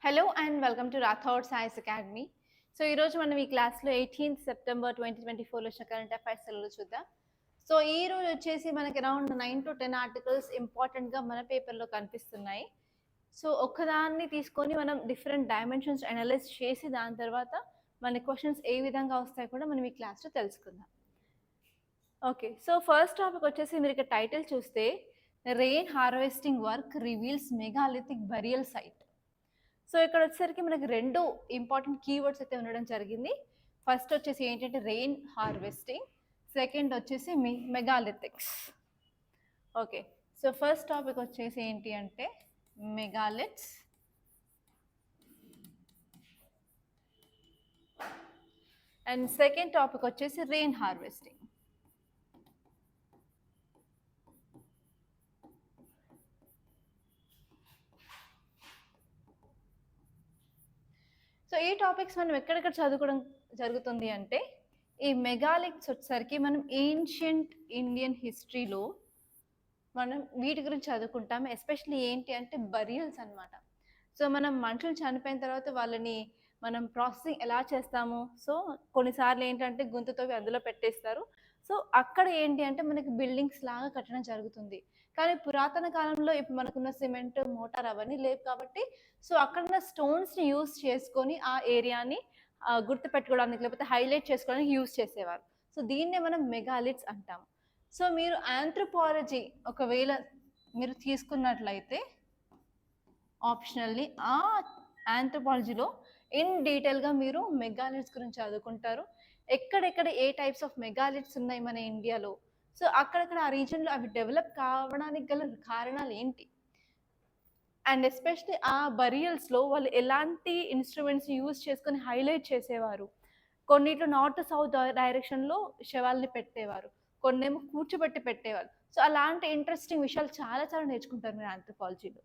Hello and welcome to Rathod science academy. So ఈరోజు మనం ఈ క్లాస్లో 18th సెప్టెంబర్ 2024లో వచ్చిన కరెంట్ అఫైర్స్ తెలుగులో చూద్దాం. సో ఈ రోజు వచ్చేసి మనకి అరౌండ్ 9 to 10 ఆర్టికల్స్ ఇంపార్టెంట్గా మన పేపర్లో కనిపిస్తున్నాయి. సో ఒక్కదాన్ని తీసుకొని మనం డిఫరెంట్ డైమెన్షన్స్ అనలైజ్ చేసి దాని తర్వాత మన క్వశ్చన్స్ ఏ విధంగా వస్తాయో కూడా మనం ఈ క్లాస్లో తెలుసుకుందాం. ఓకే, సో ఫస్ట్ టాపిక్ వచ్చేసి మీరు ఇక్కడ టైటిల్ చూస్తే rain harvesting work reveals megalithic burial site. So ఇక్కడ వచ్చేసరికి మనకి రెండు ఇంపార్టెంట్ కీవర్డ్స్ అయితే ఉండడం జరిగింది. ఫస్ట్ వచ్చేసి ఏంటంటే రెయిన్ హార్వెస్టింగ్, సెకండ్ వచ్చేసి మెగాలిథిక్స్. ఓకే, సో ఫస్ట్ టాపిక్ వచ్చేసి ఏంటి అంటే మెగాలిథ్స్ అండ్ సెకండ్ టాపిక్ వచ్చేసి రెయిన్ హార్వెస్టింగ్. సో ఈ టాపిక్స్ మనం ఎక్కడెక్కడ చదువుకోవడం జరుగుతుంది అంటే ఈ మెగాలిథ్స్ వచ్చేసరికి మనం ఏన్షియంట్ ఇండియన్ హిస్టరీలో మనం వీటి గురించి చదువుకుంటాం. ఎస్పెషల్లీ ఏంటి అంటే బరియల్స్ అనమాట. సో మనం మనుషులు చనిపోయిన తర్వాత వాళ్ళని మనం ప్రాసెసింగ్ ఎలా చేస్తాము, సో కొన్నిసార్లు ఏంటంటే గుంతతో అందులో పెట్టేస్తారు. సో అక్కడ ఏంటి అంటే మనకి బిల్డింగ్స్ లాగా కట్టడం జరుగుతుంది. కానీ పురాతన కాలంలో ఇప్పుడు మనకున్న సిమెంట్ మోటార్ అవన్నీ లేవు కాబట్టి సో అక్కడున్న స్టోన్స్ని యూజ్ చేసుకొని ఆ ఏరియాని గుర్తుపెట్టుకోవడానికి లేకపోతే హైలైట్ చేసుకోవడానికి యూజ్ చేసేవారు. సో దీన్నే మనం మెగాలిథ్స్ అంటాము. సో మీరు ఆంథ్రోపాలజీ ఒకవేళ మీరు తీసుకున్నట్లయితే ఆప్షనల్లీ ఆ ఆంథ్రోపాలజీలో ఇన్ డీటెయిల్గా మీరు మెగాలిథ్స్ గురించి చదువుకుంటారు. ఎక్కడెక్కడ ఏ టైప్స్ ఆఫ్ మెగాలిథ్స్ ఉన్నాయి మన ఇండియాలో, సో అక్కడక్కడ ఆ రీజన్లో అవి డెవలప్ కావడానికి గల కారణాలు ఏంటి, అండ్ ఎస్పెషలీ ఆ బరియల్స్లో వాళ్ళు ఎలాంటి ఇన్స్ట్రుమెంట్స్ యూజ్ చేసుకొని హైలైట్ చేసేవారు. కొన్నిట్లో నార్త్ సౌత్ డైరెక్షన్లో శవాల్ని పెట్టేవారు, కొన్నేమో కూర్చోబెట్టి పెట్టేవారు. సో అలాంటి ఇంట్రెస్టింగ్ విషయాలు చాలా చాలా నేర్చుకుంటారు మీరు ఆంథ్రోపాలజీలో.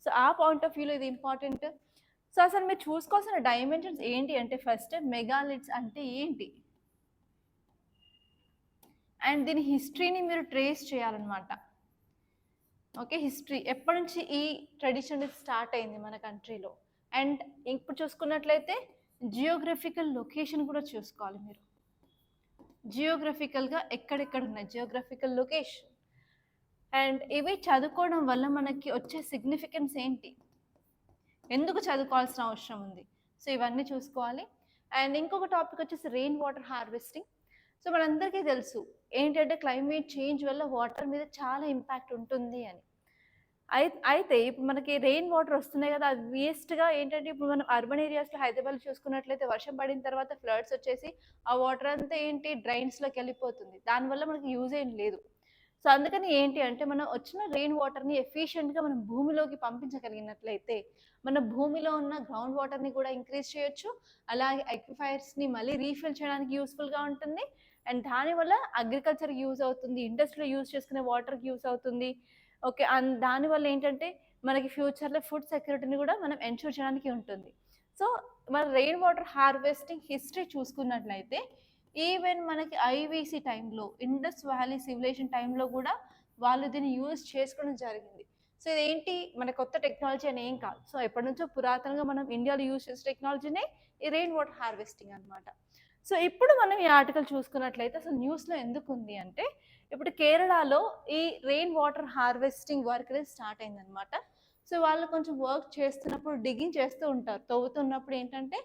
సో ఆ పాయింట్ ఆఫ్ వ్యూలో ఇది ఇంపార్టెంట్. సో అసలు మీరు చూసుకోవాల్సిన డైమెన్షన్స్ ఏంటి అంటే ఫస్ట్ మెగాలిథ్స్ అంటే ఏంటి అండ్ దీని హిస్టరీని మీరు ట్రేస్ చేయాలన్నమాట. ఓకే, హిస్టరీ ఎప్పటి నుంచి ఈ ట్రెడిషన్ స్టార్ట్ అయింది మన కంట్రీలో, అండ్ ఇప్పుడు చూసుకున్నట్లయితే జియోగ్రఫికల్ లొకేషన్ కూడా చూసుకోవాలి మీరు. జియోగ్రఫికల్గా ఎక్కడెక్కడ ఉన్నాయి జియోగ్రఫికల్ లొకేషన్, అండ్ ఇవి చదువుకోవడం వల్ల మనకి వచ్చే సిగ్నిఫికెన్స్ ఏంటి, ఎందుకు చదువుకోవాల్సిన అవసరం ఉంది, సో ఇవన్నీ చూసుకోవాలి. అండ్ ఇంకొక టాపిక్ వచ్చేసి రెయిన్ వాటర్ హార్వెస్టింగ్. సో మనందరికీ తెలుసు ఏంటంటే క్లైమేట్ చేంజ్ వల్ల వాటర్ మీద చాలా ఇంపాక్ట్ ఉంటుంది అని. అయితే ఇప్పుడు మనకి రెయిన్ వాటర్ వస్తున్నాయి కదా, అది వేస్ట్గా ఏంటంటే ఇప్పుడు మనం అర్బన్ ఏరియాస్లో హైదరాబాద్ చూసుకున్నట్లయితే వర్షం పడిన తర్వాత ఫ్లడ్స్ వచ్చేసి ఆ వాటర్ అంతా ఏంటి డ్రైన్స్లోకి వెళ్ళిపోతుంది, దానివల్ల మనకి యూజ్ ఏం లేదు. సో అందుకని ఏంటి అంటే మనం వచ్చిన రెయిన్ వాటర్ని ఎఫిషియెంట్గా మనం భూమిలోకి పంపించగలిగినట్లయితే మన భూమిలో ఉన్న గ్రౌండ్ వాటర్ని కూడా ఇంక్రీజ్ చేయొచ్చు, అలాగే అక్విఫైర్స్ని మళ్ళీ రీఫిల్ చేయడానికి యూస్ఫుల్గా ఉంటుంది, అండ్ దానివల్ల అగ్రికల్చర్కి యూజ్ అవుతుంది, ఇండస్ట్రీలో యూజ్ చేసుకునే వాటర్కి యూజ్ అవుతుంది. ఓకే, అండ్ దానివల్ల ఏంటంటే మనకి ఫ్యూచర్లో ఫుడ్ సెక్యూరిటీని కూడా మనం ఎన్షూర్ చేయడానికి ఉంటుంది. సో మన రెయిన్ వాటర్ హార్వెస్టింగ్ హిస్టరీ చూసుకున్నట్లయితే ఈవెన్ మనకి ఐవీసీ టైంలో ఇండస్ వ్యాలీ సివిలైజేషన్ టైంలో కూడా వాళ్ళు దీన్ని యూజ్ చేసుకోవడం జరిగింది. సో ఇదేంటి మన కొత్త టెక్నాలజీ అని ఏం కాదు, సో ఎప్పటి నుంచో పురాతనంగా మనం ఇండియాలో యూజ్ చేసే టెక్నాలజీనే ఈ రెయిన్ వాటర్ హార్వెస్టింగ్ అనమాట. సో ఇప్పుడు మనం ఈ ఆర్టికల్ చూసుకున్నట్లయితే అసలు న్యూస్లో ఎందుకు ఉంది అంటే ఇప్పుడు కేరళలో ఈ రెయిన్ వాటర్ హార్వెస్టింగ్ వర్క్ అనేది స్టార్ట్ అయిందనమాట. సో వాళ్ళు కొంచెం వర్క్ చేస్తున్నప్పుడు డిగ్గింగ్ చేస్తూ ఉంటారు, తవ్వుతున్నప్పుడు ఏంటంటే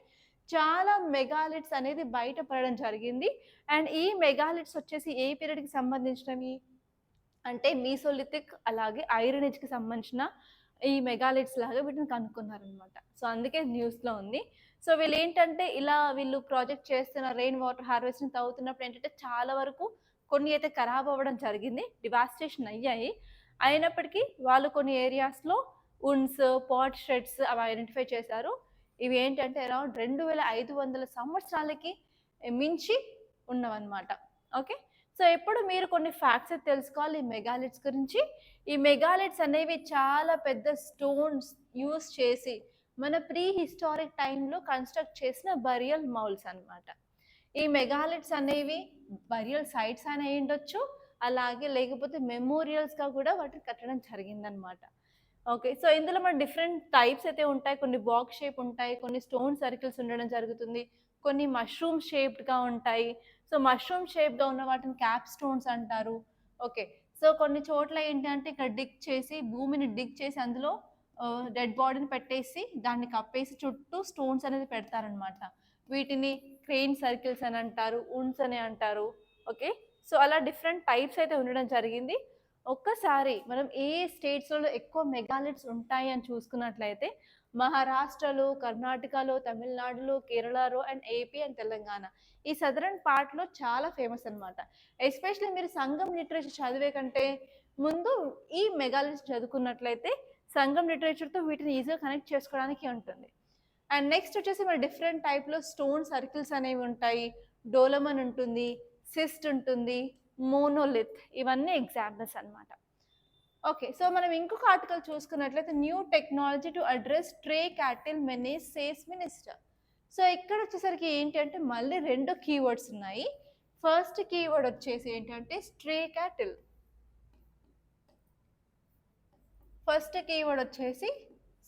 చాలా మెగాలిథ్స్ అనేది బయట పడడం జరిగింది. అండ్ ఈ మెగాలిథ్స్ వచ్చేసి ఏ పీరియడ్కి సంబంధించినవి అంటే మీసోలిథిక్ అలాగే ఐరన్ ఏజ్కి సంబంధించిన ఈ మెగాలిథ్స్ లాగా వీటిని కనుక్కున్నారనమాట. సో అందుకే న్యూస్లో ఉంది. సో వీళ్ళు ఏంటంటే ఇలా వీళ్ళు ప్రాజెక్ట్ చేస్తున్న రెయిన్ వాటర్ హార్వెస్టింగ్ తవ్వుతున్నప్పుడు ఏంటంటే చాలా వరకు కొన్ని అయితే ఖరాబ్ అవ్వడం జరిగింది, డివాస్టేషన్ అయ్యాయి. అయినప్పటికీ వాళ్ళు కొన్ని ఏరియాస్లో ఉన్స్ పాట్ షెడ్స్ అవి ఐడెంటిఫై చేశారు. ఇవి ఏంటంటే అరౌండ్ 2500 సంవత్సరాలకి మించి ఉన్నవన్నమాట. ఓకే, సో ఇప్పుడు మీరు కొన్ని ఫ్యాక్ట్స్ తెలుసుకోవాలి ఈ మెగాలిథ్స్ గురించి. ఈ మెగాలిథ్స్ అనేవి చాలా పెద్ద స్టోన్స్ యూస్ చేసి మన ప్రీ హిస్టారిక్ టైంలో కన్స్ట్రక్ట్ చేసిన బరియల్ మౌల్స్ అనమాట. ఈ మెగాలిథ్స్ అనేవి బరియల్ సైట్స్ అని ఉండొచ్చు, అలాగే లేకపోతే మెమోరియల్స్గా కూడా వాటిని కట్టడం జరిగిందనమాట. ఓకే. సో, ఇందులో మన డిఫరెంట్ టైప్స్ అయితే ఉంటాయి. కొన్ని బాక్స్ షేప్ ఉంటాయి. కొన్ని స్టోన్ సర్కిల్స్ ఉండడం జరుగుతుంది. కొన్ని మష్రూమ్ షేప్డ్‌గా ఉంటాయి. సో, మష్రూమ్ షేప్‌గా ఉన్న వాటిని క్యాప్ స్టోన్స్ అంటారు. ఓకే. సో, కొన్ని చోట్ల ఏంటంటే ఇక్కడ భూమిని డిగ్ చేసి అందులో డెడ్ బాడీని పెట్టేసి దాన్ని కప్పేసి చుట్టూ స్టోన్స్ అనేది పెడతారనమాట. వీటిని క్రెయిన్ సర్కిల్స్ అని అంటారు. ఉన్స్ అని అంటారు. ఓకే. సో, అలా డిఫరెంట్ టైప్స్ అయితే ఉండడం జరిగింది. ఒక్కసారి మనం ఏ స్టేట్స్‌లలో ఎక్కువ మెగాలిథ్స్ ఉంటాయి అని చూసుకున్నట్లయితే మహారాష్ట్రలో, కర్ణాటకలో, తమిళనాడులో, కేరళలో అండ్ ఏపీ అండ్ తెలంగాణ. ఈ సదరన్ పార్ట్‌లో చాలా ఫేమస్ అనమాట. ఎస్పెషల్లీ మీరు సంగం లిటరేచర్ చదివే కంటే ముందు ఈ మెగాలిథ్స్ చదువుకున్నట్లయితే సంగం లిటరేచర్‌తో వీటిని ఈజీగా కనెక్ట్ చేసుకోవడానికి ఉంటుంది. అండ్ నెక్స్ట్ వచ్చేసి మరి డిఫరెంట్ టైప్‌లో స్టోన్ సర్కిల్స్ అనేవి ఉంటాయి. డోలమన్ ఉంటుంది, సిస్ట్ ఉంటుంది, మోనోలిత్ ఇవన్నీ ఎగ్జాంపుల్స్ అన్నమాట. ఓకే. సో, మనం ఇంకొక ఆర్టికల్ చూసుకున్నట్లయితే new technology to address stray cattle menace says minister. So, ఇక్కడ వచ్చేసరికి ఏంటి అంటే మళ్ళీ 2 కీవర్డ్స్ ఉన్నాయి. ఫస్ట్ కీవర్డ్ వచ్చేసి ఏంటంటే స్ట్రే క్యాటిల్. ఫస్ట్ కీవర్డ్ వచ్చేసి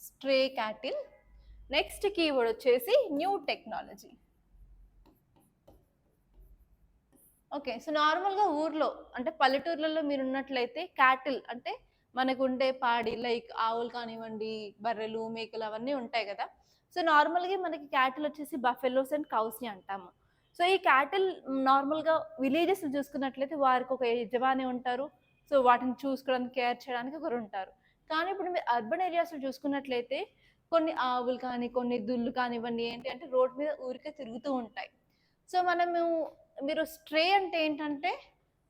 స్ట్రే క్యాటిల్. నెక్స్ట్ కీవర్డ్ వచ్చేసి న్యూ టెక్నాలజీ. ఓకే. సో, నార్మల్‌గా ఊర్లో అంటే పల్లెటూర్లలో మీరున్నట్లయితే క్యాటిల్ అంటే మనకుండే పాడి లైక్ ఆవులు కానివ్వండి, బర్రెలు, మేకలు అవన్నీ ఉంటాయి గదా! సో, నార్మల్‌గా మనకి క్యాటిల్ వచ్చేసి బఫెలోస్ అండ్ కౌస్‌ని అంటాము. సో, ఈ క్యాటిల్ నార్మల్‌గా విలేజెస్‌లో చూసుకున్నట్లయితే వారికొక యజమాని ఉంటారు. సో, వాటిని చూసుకోవడానికి, కేర్ చేయడానికి ఒకరుంటారు. కానీ ఇప్పుడు మీరు అర్బన్ ఏరియాస్‌లో చూసుకున్నట్లయితే కొన్ని ఆవులు కానీ, కొన్ని దుళ్ళు కానివ్వండి ఏంటి అంటే రోడ్ మీద ఊరికే తిరుగుతూ ఉంటాయి. సో, మీరు స్ట్రే అంటే ఏంటంటే,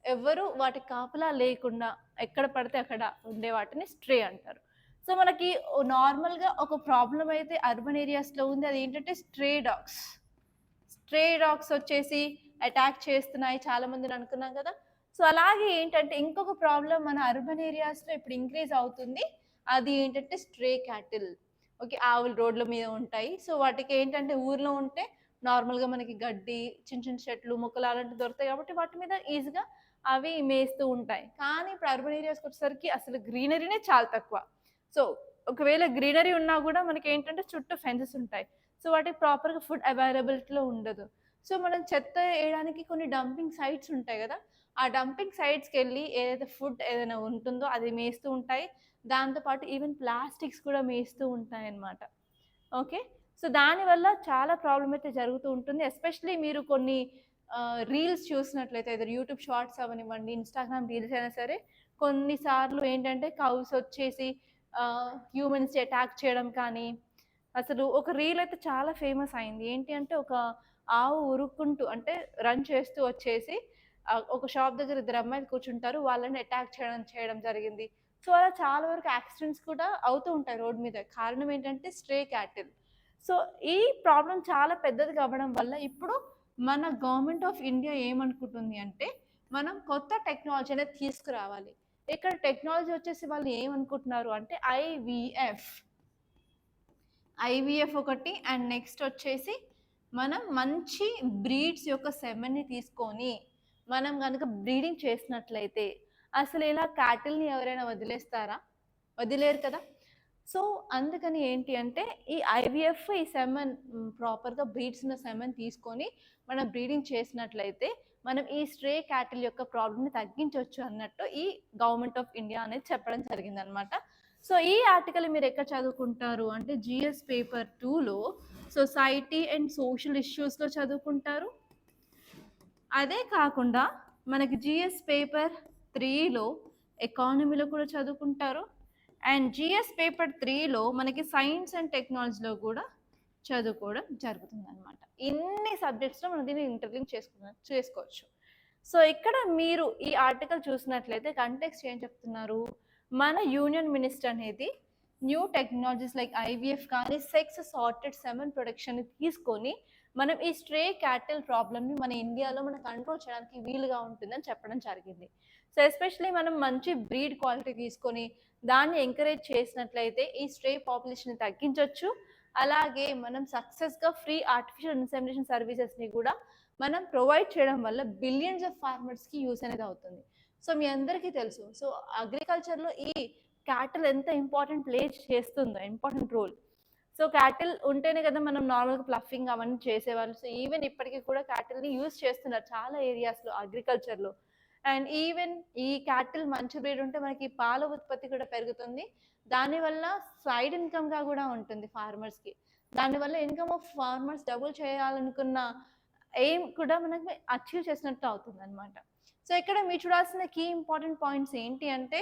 ఎవ్వరు వాటి కాపలా లేకుండా ఎక్కడ పడితే అక్కడ ఉండే వాటిని స్ట్రే అంటారు. సో, మనకి నార్మల్‌గా ఒక ప్రాబ్లమ్ అయితే అర్బన్ ఏరియాస్‌లో ఉంది. అదేంటంటే స్ట్రే డాగ్స్. స్ట్రే డాగ్స్ వచ్చేసి అటాక్ చేస్తున్నాయి చాలా మందిని అనుకున్నాం కదా! సో, అలాగే ఏంటంటే ఇంకొక ప్రాబ్లమ్ మన అర్బన్ ఏరియాస్‌లో ఇప్పుడు ఇంక్రీజ్ అవుతుంది. అది ఏంటంటే స్ట్రే క్యాటిల్. ఓకే. ఆవులు రోడ్ల మీద ఉంటాయి. సో, వాటికి ఏంటంటే ఊర్లో ఉంటే నార్మల్‌గా మనకి గడ్డి, చిన్న చిన్న చెట్లు, మొక్కలు అలాంటివి దొరుకుతాయి కాబట్టి వాటి మీద ఈజీగా అవి మేస్తూ ఉంటాయి. కానీ ఇప్పుడు అర్బన్ ఏరియాస్‌కొచ్చేసరికి అసలు గ్రీనరీనే చాలా తక్కువ. సో, ఒకవేళ గ్రీనరీ ఉన్నా గూడా మనకేంటంటే చుట్టూ ఫెన్సెస్ ఉంటాయి. సో, వాటికి ప్రాపర్‌గా ఫుడ్ అవైలబిలిటీలో ఉండదు. సో, మనం చెత్త ఏయడానికి కొన్ని డంపింగ్ సైట్స్ ఉంటాయి గదా! ఆ డంపింగ్ సైట్స్‌కెళ్ళి ఏదైతే ఫుడ్ ఏదైనా ఉంటుందో అది మేస్తూ ఉంటాయి. దాంతో పాటు ఈవెన్ ప్లాస్టిక్స్ కూడా మేస్తూ ఉంటాయన్నమాట. ఓకే. సో, దానివల్ల చాలా ప్రాబ్లమ్ అయితే జరుగుతూ ఉంటుంది. ఎస్పెషల్లీ మీరు కొన్ని రీల్స్ చూసినట్లయితే ఐదర్ యూట్యూబ్ షార్ట్స్ అవ్వనివ్వండి, ఇన్‌స్టాగ్రామ్ రీల్స్ అయినా సరే కొన్ని సార్లు ఏంటంటే కౌస్ వచ్చేసి హ్యూమన్స్‌ని అటాక్ చేయడం కానీ, అసలు ఒక రీల్ అయితే చాలా ఫేమస్ అయింది. ఏంటి అంటే ఒక ఆవు ఉరుక్కుంటూ అంటే రన్ చేస్తూ వచ్చేసి ఒక షాప్ దగ్గర ఇద్దరు అమ్మాయిలు కూర్చుంటారు. వాళ్ళని అటాక్ చేయడం జరిగింది. సో, అలా చాలా వరకు యాక్సిడెంట్స్ కూడా అవుతూ ఉంటాయి రోడ్ మీద. కారణం ఏంటంటే స్ట్రే క్యాటిల్. సో, ఈ ప్రాబ్లమ్ చాలా పెద్దది అవ్వడం వల్ల ఇప్పుడు మన గవర్నమెంట్ ఆఫ్ ఇండియా ఏమనుకుంటుంది అంటే, మనం కొత్త టెక్నాలజీ అనేది తీసుకురావాలి. ఇక్కడ టెక్నాలజీ వచ్చేసి వాళ్ళు ఏమనుకుంటున్నారు అంటే ఐవీఎఫ్ ఒకటి అండ్ నెక్స్ట్ వచ్చేసి మనం మంచి బ్రీడ్స్ యొక్క సెమెన్‌ని తీసుకొని, మనం గనక బ్రీడింగ్ చేసినట్లయితే, అసలు ఇలా క్యాటిల్‌ని ఎవరైనా వదిలేస్తారా? వదిలేరు కదా! సో, అందుకని ఏంటి అంటే, ఈ ఐవీఎఫ్ ఈ సెమెన్ ప్రాపర్‌గా బ్రీడ్స్ ఉన్న సెమెన్ తీసుకొని, మనం బ్రీడింగ్ చేసినట్లయితే, మనం ఈ స్ట్రే క్యాటిల్ యొక్క ప్రాబ్లమ్‌ని తగ్గించొచ్చు అన్నట్టు ఈ గవర్నమెంట్ ఆఫ్ ఇండియా అనేది చెప్పడం జరిగిందనమాట. సో, ఈ ఆర్టికల్ మీరెక్కడ చదువుకుంటారు అంటే, జీఎస్ పేపర్ 2లో సొసైటీ అండ్ సోషల్ ఇష్యూస్‌లో చదువుకుంటారు. అదే కాకుండా మనకి జీఎస్ పేపర్ 3లో ఎకానమీలో కూడా చదువుకుంటారు. అండ్ జీఎస్ పేపర్ 3లో మనకి సైన్స్ అండ్ టెక్నాలజీలో కూడా చదువుకోవడం జరుగుతుందనమాట. ఇన్ని సబ్జెక్ట్స్‌లో మనం దీన్ని ఇంటర్లింక్ చేసుకోవచ్చు. సో, ఇక్కడ మీరు ఈ ఆర్టికల్ చూసినట్లయితే కంటెక్స్ట్ ఏం చెప్తున్నారు? మన యూనియన్ మినిస్టర్ అనేది న్యూ టెక్నాలజీస్ లైక్ ఐవీఎఫ్ కానీ, సెక్స్ సార్టెడ్ సెమెన్ ప్రొడక్షన్‌ని తీసుకొని మనం ఈ స్ట్రే క్యాటిల్ ప్రాబ్లమ్‌ని మన ఇండియాలో మనం కంట్రోల్ చేయడానికి వీలుగా ఉంటుందని చెప్పడం జరిగింది. సో, ఎస్పెషల్లీ మనం మంచి బ్రీడ్ క్వాలిటీ తీసుకొని దాన్ని ఎంకరేజ్ చేసినట్లయితే ఈ స్ట్రే పాపులేషన్‌ని తగ్గించొచ్చు. అలాగే మనం సక్సెస్‌గా ఫ్రీ ఆర్టిఫిషియల్ ఇన్సెమినేషన్ సర్వీసెస్‌ని కూడా మనం ప్రొవైడ్ చేయడం వల్ల బిలియన్స్ ఆఫ్ ఫార్మర్స్‌కి యూజ్ అనేది అవుతుంది. సో, మీ అందరికీ తెలుసు. సో, అగ్రికల్చర్‌లో ఈ క్యాటిల్ ఎంత ఇంపార్టెంట్ ప్లే చేస్తుందో, ఇంపార్టెంట్ రోల్. సో క్యాటిల్ ఉంటేనే కదా మనం నార్మల్గా ప్లఫింగ్ అవన్నీ చేసేవాళ్ళు. సో ఈవెన్ ఇప్పటికీ కూడా క్యాటిల్ని యూజ్ చేస్తున్నారు చాలా ఏరియాస్లో అగ్రికల్చర్లో. అండ్ ఈవెన్ ఈ క్యాటిల్ మంచి బ్రీడ్ ఉంటే మనకి పాల ఉత్పత్తి కూడా పెరుగుతుంది. దానివల్ల సైడ్ ఇన్కమ్గా కూడా ఉంటుంది ఫార్మర్స్కి. దానివల్ల ఇన్కమ్ ఆఫ్ ఫార్మర్స్ డబుల్ చేయాలనుకున్న ఎయిమ్ కూడా మనకి అచీవ్ చేసినట్టు అవుతుంది అనమాట. సో ఇక్కడ మీరు చూడాల్సిన కీ ఇంపార్టెంట్ పాయింట్స్ ఏంటి అంటే,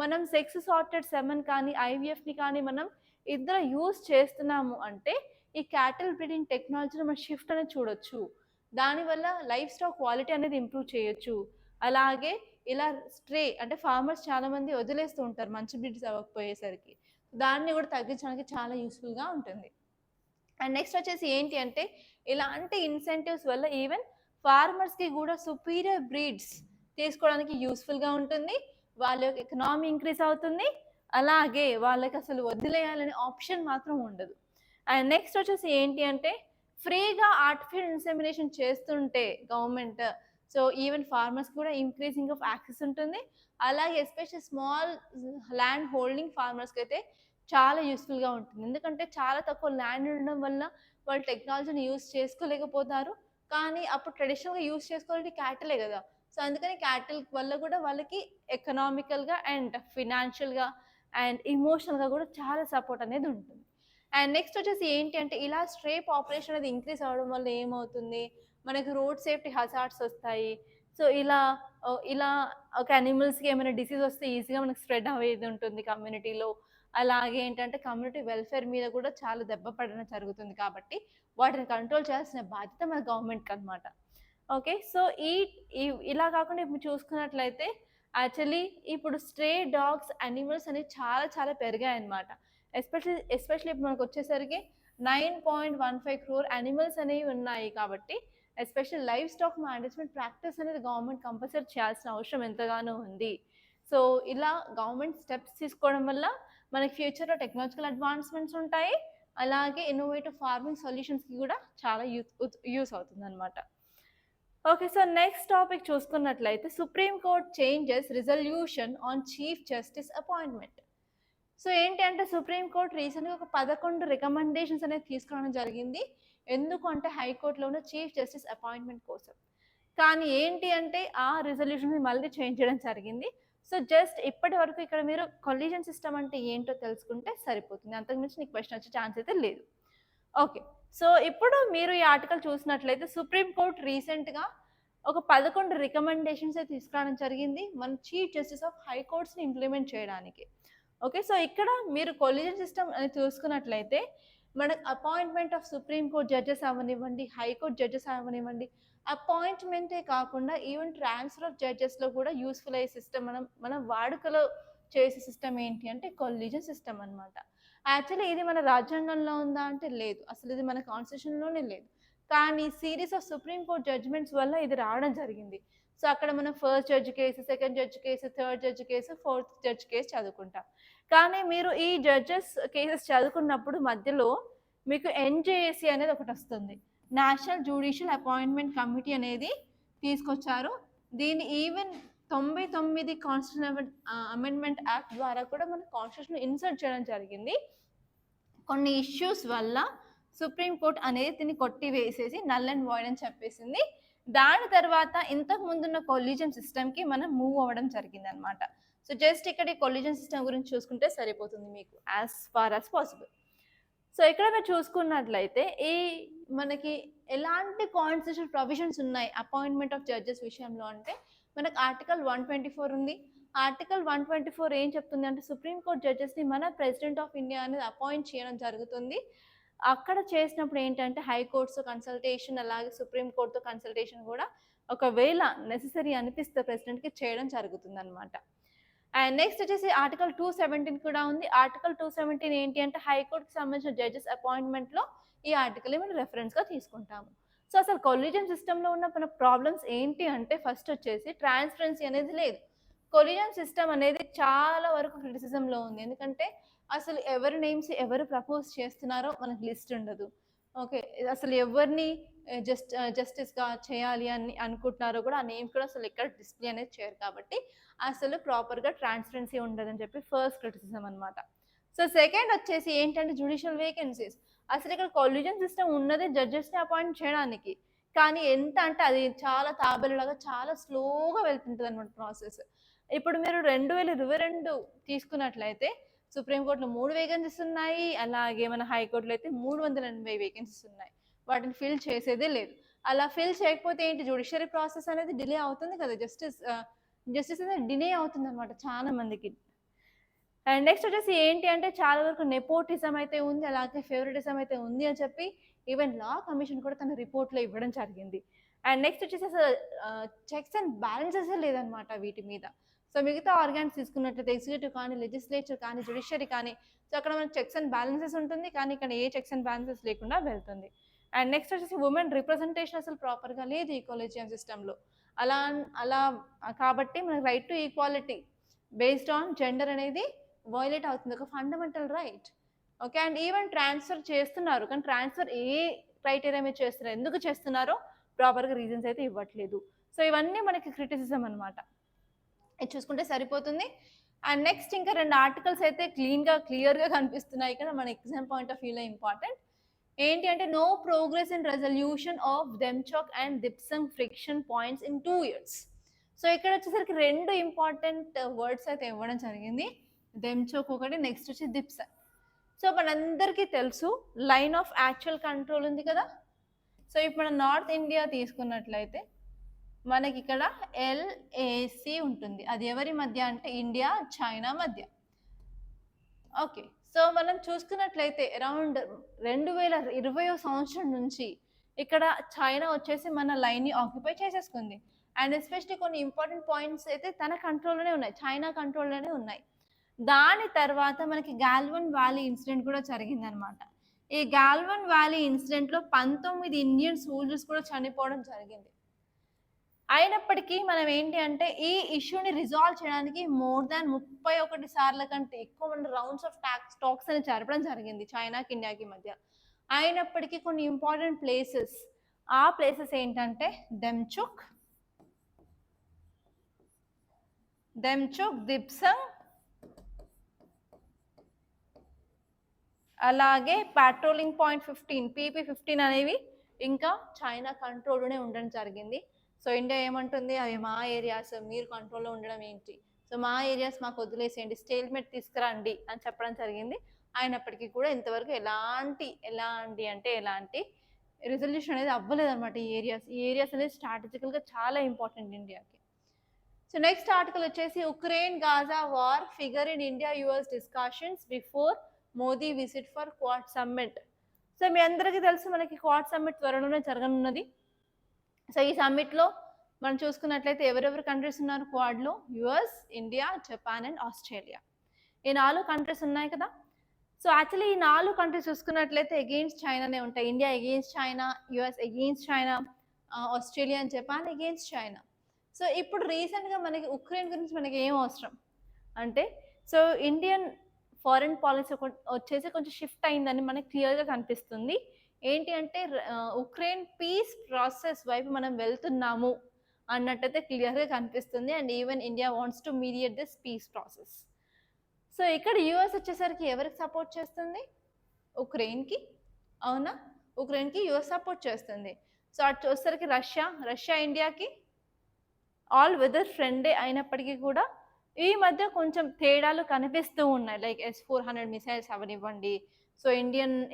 మనం సెక్స్ సార్టెడ్ సెమన్ కానీ ఐవీఎఫ్ని కానీ మనం ఇద్దరు యూజ్ చేస్తున్నాము అంటే ఈ క్యాటిల్ బ్రీడింగ్ టెక్నాలజీలో మనం షిఫ్ట్ అనేది చూడొచ్చు. దానివల్ల లైఫ్ స్టాక్ క్వాలిటీ అనేది ఇంప్రూవ్ చేయొచ్చు. అలాగే ఇలా స్ట్రే అంటే ఫార్మర్స్ చాలామంది వదిలేస్తూ ఉంటారు మంచి బ్రీడ్స్ అవ్వకపోయేసరికి. దాన్ని కూడా తగ్గించడానికి చాలా యూస్ఫుల్గా ఉంటుంది. అండ్ నెక్స్ట్ వచ్చేసి ఏంటి అంటే, ఇలాంటి ఇన్సెంటివ్స్ వల్ల ఈవెన్ ఫార్మర్స్కి కూడా సుపీరియర్ బ్రీడ్స్ తీసుకోవడానికి యూస్ఫుల్గా ఉంటుంది. వాళ్ళ యొక్క ఎకనామీ ఇంక్రీజ్ అవుతుంది. అలాగే వాళ్ళకి అసలు వదిలేయాలనే ఆప్షన్ మాత్రం ఉండదు. అండ్ నెక్స్ట్ వచ్చేసి ఏంటి అంటే, ఫ్రీగా ఆర్టిఫిషియల్ ఇన్సెమినేషన్ చేస్తుంటే గవర్నమెంట్, సో ఈవెన్ ఫార్మర్స్కి కూడా ఇంక్రీజింగ్ ఆఫ్ యాక్సెస్ ఉంటుంది. అలాగే ఎస్పెషల్లీ స్మాల్ ల్యాండ్ హోల్డింగ్ ఫార్మర్స్కి అయితే చాలా యూస్ఫుల్గా ఉంటుంది. ఎందుకంటే చాలా తక్కువ ల్యాండ్ ఉండడం వల్ల వాళ్ళు టెక్నాలజీని యూస్ చేసుకోలేకపోతారు. కానీ అప్పుడు ట్రెడిషనల్గా యూస్ చేసుకోవాలంటే క్యాటిలే కదా. సో అందుకని క్యాటిల్ వల్ల కూడా వాళ్ళకి ఎకనామికల్గా అండ్ ఫినాన్షియల్గా అండ్ ఇమోషనల్గా కూడా చాలా సపోర్ట్ అనేది ఉంటుంది. అండ్ నెక్స్ట్ వచ్చేసి ఏంటి అంటే, ఇలా స్ట్రే పాపులేషన్ అనేది ఇంక్రీజ్ అవ్వడం వల్ల ఏమవుతుంది, మనకి రోడ్ సేఫ్టీ హజార్డ్స్ వస్తాయి. సో ఇలా ఒక యానిమల్స్కి ఏమైనా డిసీజ్ వస్తే ఈజీగా మనకి స్ప్రెడ్ అయ్యేది ఉంటుంది కమ్యూనిటీలో. అలాగే ఏంటంటే కమ్యూనిటీ వెల్ఫేర్ మీద కూడా చాలా దెబ్బ పడడం జరుగుతుంది. కాబట్టి వాటిని కంట్రోల్ చేయాల్సిన బాధ్యత మన గవర్నమెంట్కి అనమాట. ఓకే, సో ఇలా కాకుండా ఇప్పుడు చూసుకున్నట్లయితే యాక్చువల్లీ ఇప్పుడు స్ట్రే డాగ్స్ యానిమల్స్ అనేవి చాలా చాలా పెరిగాయి అనమాట. ఎస్పెషల్లీ ఇప్పుడు మనకు వచ్చేసరికి 9.15 crore యానిమల్స్ అనేవి ఉన్నాయి. కాబట్టి especially life stock management practice అనేది గవర్నమెంట్ కంపల్సరీ చేయాల్సిన అవసరం ఎంతగానో ఉంది. సో ఇలా గవర్నమెంట్ స్టెప్స్ తీసుకోవడం వల్ల మనకి ఫ్యూచర్లో టెక్నాలజికల్ అడ్వాన్స్మెంట్స్ ఉంటాయి. అలాగే ఇన్నోవేటివ్ ఫార్మింగ్ సొల్యూషన్స్కి కూడా చాలా యూస్ అవుతుంది అనమాట. ఓకే, సో నెక్స్ట్ టాపిక్ చూసుకున్నట్లయితే, supreme court changes resolution on chief justice appointment. So ఏంటి అంటే, సుప్రీం కోర్ట్ రీసెంట్గా ఒక 11 రికమెండేషన్స్ అనేది తీసుకురావడం జరిగింది. ఎందుకు అంటే హైకోర్టులో ఉన్న చీఫ్ జస్టిస్ అపాయింట్మెంట్ కోసం. కానీ ఏంటి అంటే ఆ రిజల్యూషన్ మళ్ళీ చేంజ్ చేయడం జరిగింది. సో జస్ట్ ఇప్పటి వరకు ఇక్కడ మీరు కొలిజన్ సిస్టమ్ అంటే ఏంటో తెలుసుకుంటే సరిపోతుంది. అంతకుమించి నీకు క్వశ్చన్ వచ్చే ఛాన్స్ అయితే లేదు. ఓకే, సో ఇప్పుడు మీరు ఈ ఆర్టికల్ చూసినట్లయితే సుప్రీంకోర్టు రీసెంట్గా ఒక 11 రికమెండేషన్స్ అయితే తీసుకురావడం జరిగింది మన చీఫ్ జస్టిస్ ఆఫ్ హైకోర్ట్స్ని ఇంప్లిమెంట్ చేయడానికి. ఓకే, సో ఇక్కడ మీరు కొలిజన్ సిస్టమ్ అని చూసుకున్నట్లయితే మనకు అపాయింట్మెంట్ ఆఫ్ సుప్రీంకోర్టు జడ్జెస్ అవ్వనివ్వండి, హైకోర్టు జడ్జెస్ అవ్వనివ్వండి, అపాయింట్మెంటే కాకుండా ఈవెన్ ట్రాన్స్ఫర్ ఆఫ్ జడ్జెస్లో కూడా యూస్ఫుల్ అయ్యే సిస్టమ్ మనం వాడుకలో చేసే సిస్టమ్ ఏంటి అంటే కొలిజన్ సిస్టమ్ అనమాట. యాక్చువల్లీ ఇది మన రాజ్యాంగంలో ఉందా అంటే లేదు, అసలు ఇది మన కాన్స్టిట్యూషన్లోనే లేదు. కానీ సిరీస్ ఆఫ్ సుప్రీంకోర్టు జడ్జ్మెంట్స్ వల్ల ఇది రావడం జరిగింది. సో అక్కడ మనం first judge case, second judge case, third judge case, fourth judge case చదువుకుంటాం. కానీ మీరు ఈ జడ్జెస్ కేసెస్ చదువుకున్నప్పుడు మధ్యలో మీకు ఎన్జేఏసీ అనేది ఒకటి వస్తుంది, నేషనల్ జ్యుడిషియల్ అపాయింట్మెంట్ కమిటీ అనేది తీసుకొచ్చారు. దీన్ని ఈవెన్ 99 కాన్స్టిట్యూషన్ అమెండ్మెంట్ యాక్ట్ ద్వారా కూడా మన కాన్స్టిట్యూషన్ ఇన్సర్ట్ చేయడం జరిగింది. కొన్ని ఇష్యూస్ వల్ల సుప్రీంకోర్టు అనేది దీన్ని కొట్టివేసేసి నల్ అండ్ వాయిడ్ అని చెప్పేసింది. దాని తర్వాత ఇంతకు ముందున్న కొలిజన్ సిస్టమ్కి మనం మూవ్ అవ్వడం జరిగింది అనమాట. సో జస్ట్ ఇక్కడ ఈ కొలిజన్ సిస్టమ్ గురించి చూసుకుంటే సరిపోతుంది మీకు as far as possible. So ఇక్కడ మీరు చూసుకున్నట్లయితే ఈ మనకి ఎలాంటి కాన్స్టిట్యూషనల్ ప్రొవిజన్స్ ఉన్నాయి అపాయింట్మెంట్ ఆఫ్ జడ్జెస్ విషయంలో అంటే, మనకు ఆర్టికల్ 124 ఉంది. ఆర్టికల్ 124 ఏం చెప్తుంది అంటే, సుప్రీంకోర్టు జడ్జెస్ని మన ప్రెసిడెంట్ ఆఫ్ ఇండియా అనేది అపాయింట్ చేయడం జరుగుతుంది. అక్కడ చేసినప్పుడు ఏంటంటే హైకోర్ట్స్తో కన్సల్టేషన్, అలాగే సుప్రీంకోర్టుతో కన్సల్టేషన్ కూడా ఒకవేళ నెససరీ అనిపిస్తే ప్రెసిడెంట్కి చేయడం జరుగుతుంది అనమాట. అండ్ నెక్స్ట్ వచ్చేసి ఆర్టికల్ 217 కూడా ఉంది. ఆర్టికల్ 217 ఏంటి అంటే హైకోర్టుకి సంబంధించిన జడ్జెస్ అపాయింట్మెంట్లో ఈ ఆర్టికల్ మనం రెఫరెన్స్గా తీసుకుంటాము. సో అసలు కొలిజన్ సిస్టంలో ఉన్న మన ప్రాబ్లమ్స్ ఏంటి అంటే, ఫస్ట్ వచ్చేసి ట్రాన్స్పరెన్సీ అనేది లేదు. కొలిజన్ సిస్టమ్ అనేది చాలా వరకు క్రిటిసిజంలో ఉంది. ఎందుకంటే అసలు ఎవరి నేమ్స్ ఎవరు ప్రపోజ్ చేస్తున్నారో మనకు లిస్ట్ ఉండదు. ఓకే. అసలు ఎవరిని జస్టిస్‌గా చేయాలి అని అనుకుంటున్నారో కూడా ఆ నేమ్స్ కూడా అసలు ఎక్కడ డిస్‌ప్లే అనేది చేయరు కాబట్టి, అసలు ప్రాపర్‌గా ట్రాన్స్‌పరెన్సీ ఉండదని చెప్పి ఫస్ట్ క్రిటిసిజం అనమాట. సో, సెకండ్ వచ్చేసి ఏంటంటే జ్యుడిషియల్ వేకెన్సీస్. అసలు ఇక్కడ కొలిజియన్ సిస్టమ్ ఉన్నదే జడ్జెస్‌ని అపాయింట్ చేయడానికి. కానీ ఎంత అంటే అది చాలా తాబేలులాగా చాలా స్లోగా వెళ్తుంటదనమాట ప్రాసెస్. ఇప్పుడు మీరు 2022 తీసుకున్నట్లయితే సుప్రీం కోర్ట్‌లో 3 వేకెన్సీస్ ఉన్నాయి. అలాగే మన హైకోర్ట్‌లో అయితే 380 వేకెన్సీస్ ఉన్నాయి. వాటిని ఫిల్ చేసేదే లేదు. అలా ఫిల్ చేయకపోతే ఏంటి జ్యుడిషియరీ ప్రాసెస్ అనేది డిలే అవుతుంది కదా! జస్టిస్ అనేది డిలే అవుతుందనమాట చాలా మందికి. అండ్ నెక్స్ట్ వచ్చేసి ఏంటి అంటే చాలా వరకు నెపోటిజం అయితే ఉంది. అలాగే ఫేవరెటిజం అయితే ఉంది అని చెప్పి ఈవెన్ లా కమిషన్ కూడా తన రిపోర్ట్‌లో ఇవ్వడం జరిగింది. అండ్ నెక్స్ట్ వచ్చేసి అసలు చెక్స్ అండ్ బ్యాలెన్సెసే లేదనమాట వీటి మీద. సో, మిగతా ఆర్గాన్స్ తీసుకున్నట్లయితే ఎగ్జిక్యూటివ్ కానీ, లెజిస్లేచర్ కానీ, జ్యుడిషియరీ కానీ సో, అక్కడ మనకు చెక్స్ అండ్ బ్యాలెన్సెస్ ఉంటుంది. కానీ ఇక్కడ ఏ చెక్స్ అండ్ బ్యాలెన్సెస్ లేకుండా వెళ్తుంది. అండ్ నెక్స్ట్ వచ్చేసి వుమెన్ రిప్రజెంటేషన్ అసలు ప్రాపర్‌గా లేదు ఈ కొలీజియం సిస్టమ్‌లో. అలా అలా కాబట్టి మనకు right to equality based on gender అనేది వయోలేట్ అవుతుంది. ఒక fundamental right. Okay. And even transfer చేస్తున్నారు. కానీ ట్రాన్స్‌ఫర్ ఏ క్రైటీరియా మీద చేస్తున్నారు? ఎందుకు చేస్తున్నారో ప్రాపర్‌గా రీజన్స్ అయితే ఇవ్వట్లేదు. సో, ఇవన్నీ మనకి క్రిటిసిజం అనమాట. ఇది చూసుకుంటే సరిపోతుంది. అండ్ నెక్స్ట్ ఇంకా 2 ఆర్టికల్స్ అయితే క్లియర్‌గా కనిపిస్తున్నాయి ఇక్కడ మన ఎగ్జామ్ పాయింట్ ఆఫ్ వ్యూలో ఇంపార్టెంట్. ఏంటి అంటే no progress in resolution of Demchok and Depsang friction points in 2 years. So, ఇక్కడ వచ్చేసరికి 2 ఇంపార్టెంట్ వర్డ్స్ అయితే ఇవ్వడం జరిగింది. దెమ్చోక్ ఒకటి, నెక్స్ట్ వచ్చి దిప్సంగ్. సో, మనందరికీ తెలుసు లైన్ ఆఫ్ యాక్చువల్ కంట్రోల్ ఉంది కదా! సో, ఇప్పుడు మనం నార్త్ ఇండియా తీసుకున్నట్లయితే మనకి ఇక్కడ ఎల్ఏసి ఉంటుంది. అది ఎవరి మధ్య అంటే ఇండియా, చైనా మధ్య. ఓకే. సో, మనం చూసుకున్నట్లయితే అరౌండ్ 2020 సంవత్సరం నుంచి ఇక్కడ చైనా వచ్చేసి మన లైన్‌ని ఆక్యుపై చేసేసుకుంది. అండ్ ఎస్పెషల్లీ కొన్ని ఇంపార్టెంట్ పాయింట్స్ అయితే తన కంట్రోల్‌లోనే ఉన్నాయి. చైనా కంట్రోల్‌లోనే ఉన్నాయి. దాని తర్వాత మనకి గాల్వన్ వ్యాలీ ఇన్సిడెంట్ కూడా జరిగిందనమాట. ఈ గాల్వన్ వ్యాలీ ఇన్సిడెంట్‌లో 19 ఇండియన్ సోల్జర్స్ కూడా చనిపోవడం జరిగింది. అయినప్పటికీ మనం ఏంటి అంటే ఈ ఇష్యూని రిజాల్వ్ చేయడానికి మోర్ దాన్ 31 సార్ల కంటే ఎక్కువ రౌండ్స్ ఆఫ్ టాక్స్ అని జరపడం జరిగింది చైనాకి, ఇండియాకి మధ్య. అయినప్పటికీ కొన్ని ఇంపార్టెంట్ ప్లేసెస్ ఆ ప్లేసెస్ ఏంటంటే దెమ్చుక్, దిప్సంగ్, అలాగే పాట్రోలింగ్ పాయింట్ 15 PP-15 అనేవి ఇంకా చైనా కంట్రోల్లోనే ఉండడం జరిగింది. సో, ఇండియా ఏమంటుంది అవి మా ఏరియాస్ మీరు కంట్రోల్‌లో ఉండడం ఏంటి? సో, మా ఏరియాస్ మాకు వదిలేసేయండి స్టేల్‌మెంట్ తీసుకురండి అని చెప్పడం జరిగింది. అయినప్పటికీ కూడా ఇంతవరకు ఎలాంటి రిజల్యూషన్ అనేది అవ్వలేదన్నమాట ఈ ఏరియాస్ అనేది స్ట్రాటజికల్‌గా చాలా ఇంపార్టెంట్ ఇండియాకి. సో, నెక్స్ట్ ఆర్టికల్ వచ్చేసి Ukraine Gaza war figure in India US discussions before Modi visit for Quad summit. So, మీ అందరికీ తెలుసు మనకి క్వాడ్ సమ్మిట్ త్వరలోనే జరగనున్నది. సో, ఈ సమ్మిట్‌లో మనం చూసుకున్నట్లయితే ఎవరెవరు కంట్రీస్ ఉన్నారు క్వాడ్‌లో? US, India, Japan and Australia. ఈ 4 కంట్రీస్ ఉన్నాయి కదా! సో, యాక్చువల్లీ ఈ 4 కంట్రీస్ చూసుకున్నట్లయితే అగెయిన్స్ట్ చైనానే ఉంటాయి. India against China, US against China, Australia and Japan against China. So, ఇప్పుడు రీసెంట్‌గా మనకి ఉక్రెయిన్ గురించి మనకి ఏం అవసరం అంటే సో, ఇండియన్ ఫారెన్ పాలసీ వచ్చేసి కొంచెం షిఫ్ట్ అయిందని మనకి క్లియర్‌గా కనిపిస్తుంది. ఏంటి అంటే ఉక్రెయిన్ పీస్ ప్రాసెస్ వైపు మనం వెళ్తున్నాము అన్నట్టయితే క్లియర్‌గా కనిపిస్తుంది. And even India wants to mediate this piece process. So, ఇక్కడ యూఎస్ వచ్చేసరికి ఎవరికి సపోర్ట్ చేస్తుంది? ఉక్రెయిన్‌కి. అవునా? ఉక్రెయిన్‌కి యూఎస్ సపోర్ట్ చేస్తుంది. సో, అటు వచ్చేసరికి రష్యా ఇండియాకి ఆల్ వెదర్ ఫ్రెండే అయినప్పటికీ కూడా ఈ మధ్య కొంచెం తేడాలు కనిపిస్తూ ఉన్నాయి. లైక్ S-400 మిసైల్స్ అవ్వనివ్వండి. సో,